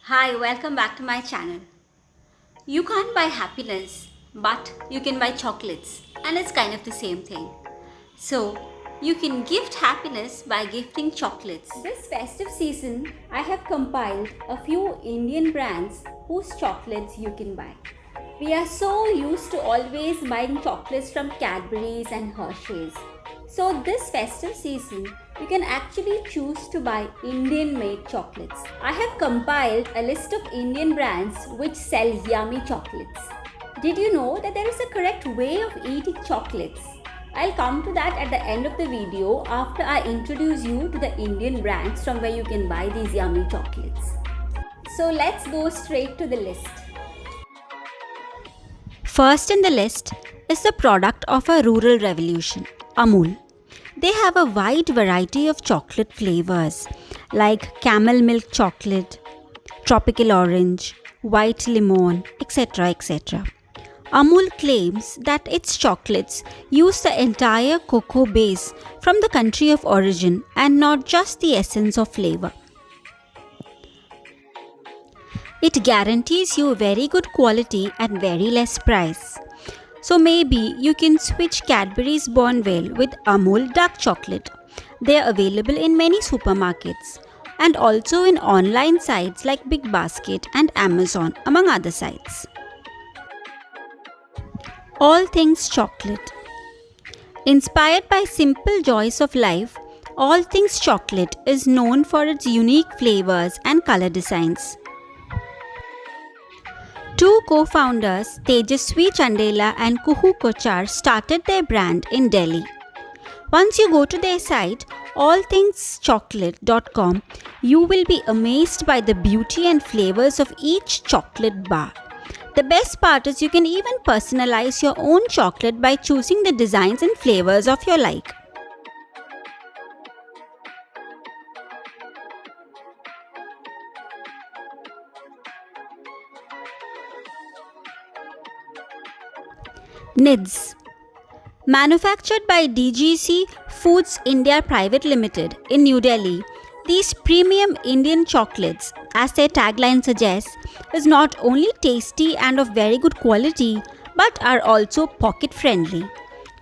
Hi, welcome back to my channel. You can't buy happiness, but you can buy chocolates, and it's kind of the same thing. So, you can gift happiness by gifting chocolates. This festive season, I have compiled a few Indian brands whose chocolates you can buy. We are so used to always buying chocolates from Cadbury's and Hershey's. So, this festive season, you can actually choose to buy Indian made chocolates. I have compiled a list of Indian brands which sell yummy chocolates. Did you know that there is a correct way of eating chocolates? I'll come to that at the end of the video after I introduce you to the Indian brands from where you can buy these yummy chocolates. So let's go straight to the list. First in the list is the product of a rural revolution, Amul. They have a wide variety of chocolate flavors like camel milk chocolate, tropical orange, white lemon, etc. etc. Amul claims that its chocolates use the entire cocoa base from the country of origin and not just the essence of flavor. It guarantees you very good quality at very less price. So maybe you can switch Cadbury's Bonville with Amul dark chocolate. They are available in many supermarkets and also in online sites like Big Basket and Amazon among other sites. All Things Chocolate. Inspired by simple joys of life, All Things Chocolate is known for its unique flavors and color designs. Two co-founders, Tejaswi Chandela and Kuhu Kochar, started their brand in Delhi. Once you go to their site, allthingschocolate.com, you will be amazed by the beauty and flavors of each chocolate bar. The best part is you can even personalize your own chocolate by choosing the designs and flavors of your like. Nids. Manufactured by DGC Foods India Private Limited in New Delhi, these premium Indian chocolates, as their tagline suggests, is not only tasty and of very good quality but are also pocket friendly.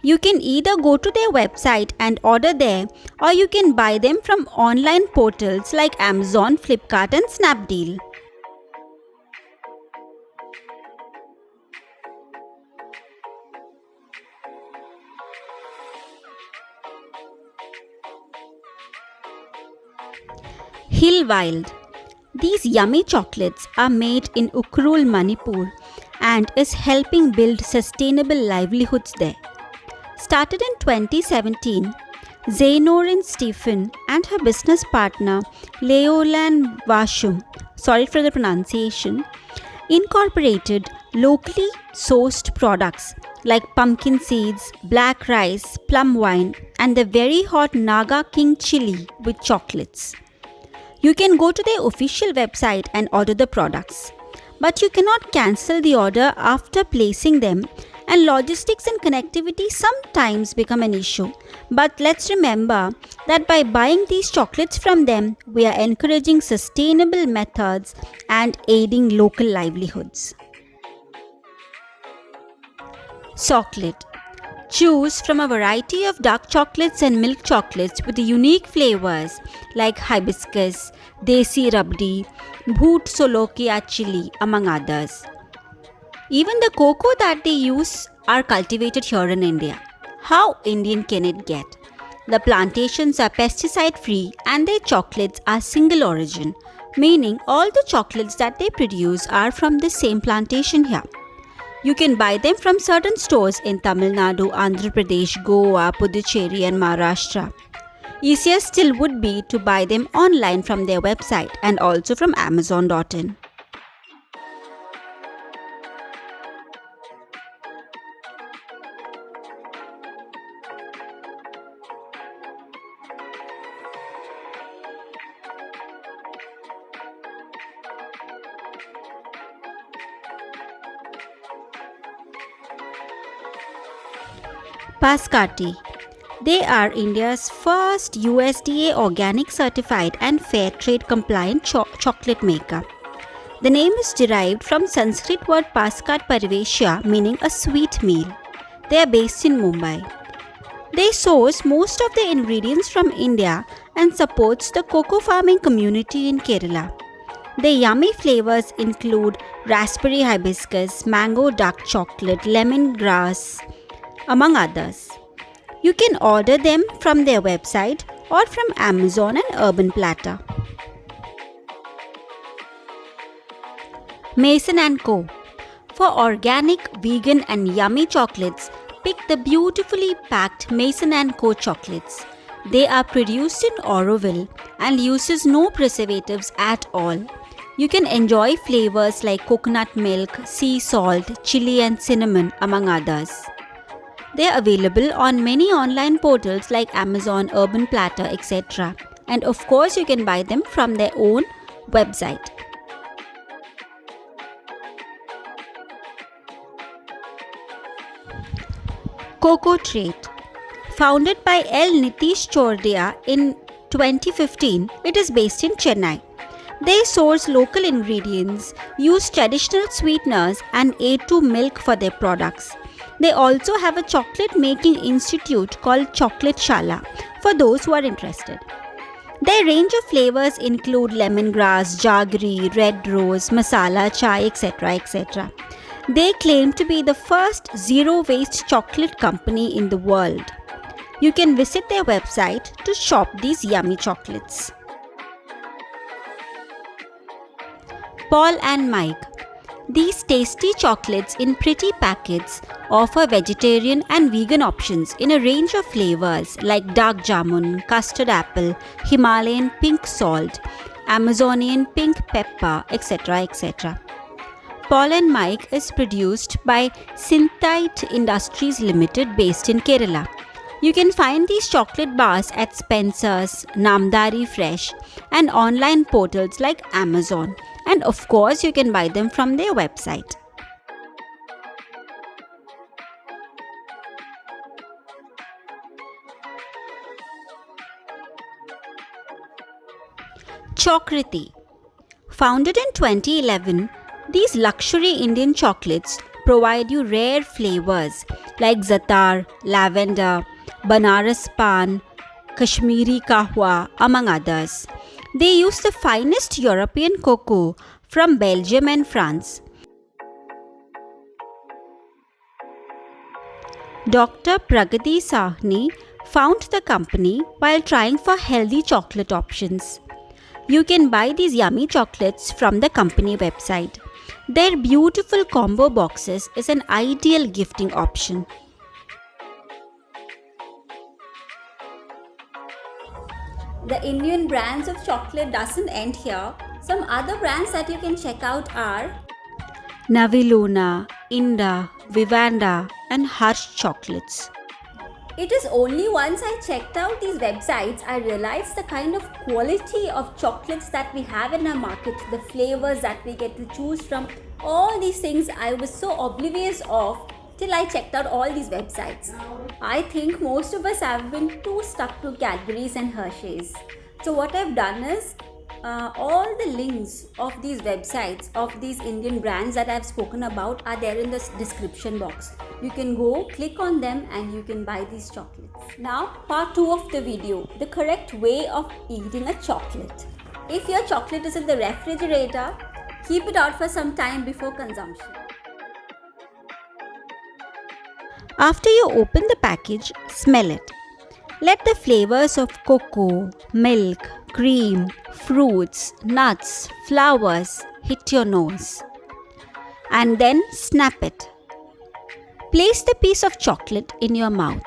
You can either go to their website and order there, or you can buy them from online portals like Amazon, Flipkart and Snapdeal. Hill Wild. These yummy chocolates are made in Ukhrul, Manipur and is helping build sustainable livelihoods there. Started in 2017, Zainorin Stephen and her business partner Leolan Vashum, sorry for the pronunciation, incorporated locally sourced products like pumpkin seeds, black rice, plum wine and the very hot Naga King chili with chocolates. You can go to their official website and order the products. But you cannot cancel the order after placing them, and logistics and connectivity sometimes become an issue. But let's remember that by buying these chocolates from them, we are encouraging sustainable methods and aiding local livelihoods. Chocolate. Choose from a variety of dark chocolates and milk chocolates with unique flavors like hibiscus, desi rabdi, bhoot solokia chili, among others. Even the cocoa that they use are cultivated here in India. How Indian can it get? The plantations are pesticide free and their chocolates are single origin, meaning all the chocolates that they produce are from the same plantation here. You can buy them from certain stores in Tamil Nadu, Andhra Pradesh, Goa, Puducherry and Maharashtra. Easier still would be to buy them online from their website and also from Amazon.in. Pascati. They are India's first USDA organic certified and fair trade compliant chocolate maker. The name is derived from Sanskrit word Paskat Pariveshya, meaning a sweet meal. They are based in Mumbai. They source most of the ingredients from India and supports the cocoa farming community in Kerala. Their yummy flavors include raspberry hibiscus, mango dark chocolate, lemongrass, among others. You can order them from their website or from Amazon and Urban Platter. Mason & Co. For organic, vegan and yummy chocolates, pick the beautifully packed Mason & Co. chocolates. They are produced in Auroville and uses no preservatives at all. You can enjoy flavors like coconut milk, sea salt, chili and cinnamon, among others. They are available on many online portals like Amazon, Urban Platter, etc. And of course, you can buy them from their own website. Cocoa Trait. Founded by L. Nitish Chordia in 2015, it is based in Chennai. They source local ingredients, use traditional sweeteners and A2 milk for their products. They also have a chocolate making institute called Chocolate Shala for those who are interested. Their range of flavors include lemongrass, jaggery, red rose, masala, chai, etc. etc. They claim to be the first zero-waste chocolate company in the world. You can visit their website to shop these yummy chocolates. Paul and Mike. These tasty chocolates in pretty packets offer vegetarian and vegan options in a range of flavors like dark jamun, custard apple, Himalayan pink salt, Amazonian pink pepper, etc. etc. Paul and Mike is produced by Synthite Industries Limited based in Kerala. You can find these chocolate bars at Spencer's, Namdari Fresh and online portals like Amazon. And of course, you can buy them from their website. Chokriti. Founded in 2011, these luxury Indian chocolates provide you rare flavors like zatar, lavender, Banaras pan, Kashmiri kahwa, among others. They use the finest European cocoa from Belgium and France. Dr. Pragati Sahni founded the company while trying for healthy chocolate options. You can buy these yummy chocolates from the company website. Their beautiful combo boxes is an ideal gifting option. The Indian brands of chocolate doesn't end here. Some other brands that you can check out are Naviluna, Inda, Vivanda and Harsh chocolates. It is only once I checked out these websites I realized the kind of quality of chocolates that we have in our market, the flavors that we get to choose from, all these things I was so oblivious of till I checked out all these websites. I think most of us have been too stuck to Cadbury's and Hershey's. So what I've done is all the links of these websites of these Indian brands that I've spoken about are there in the description box. You can go click on them and you can buy these chocolates. Now part 2 of the video, the correct way of eating a chocolate. If your chocolate is in the refrigerator, keep it out for some time before consumption. After you open the package, smell it. Let the flavors of cocoa, milk, cream, fruits, nuts, flowers hit your nose. And then snap it. Place the piece of chocolate in your mouth.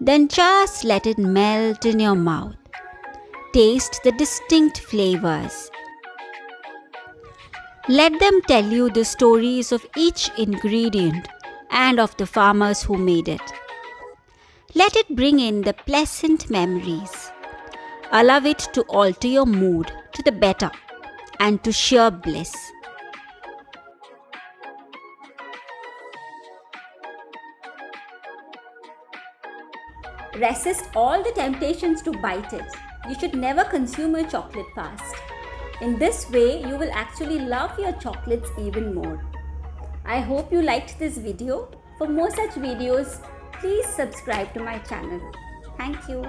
Then just let it melt in your mouth. Taste the distinct flavors. Let them tell you the stories of each ingredient and of the farmers who made it. Let it bring in the pleasant memories. Allow it to alter your mood to the better and to sheer bliss. Resist all the temptations to bite it. You should never consume a chocolate fast. In this way, you will actually love your chocolates even more. I hope you liked this video. For more such videos, please subscribe to my channel. Thank you.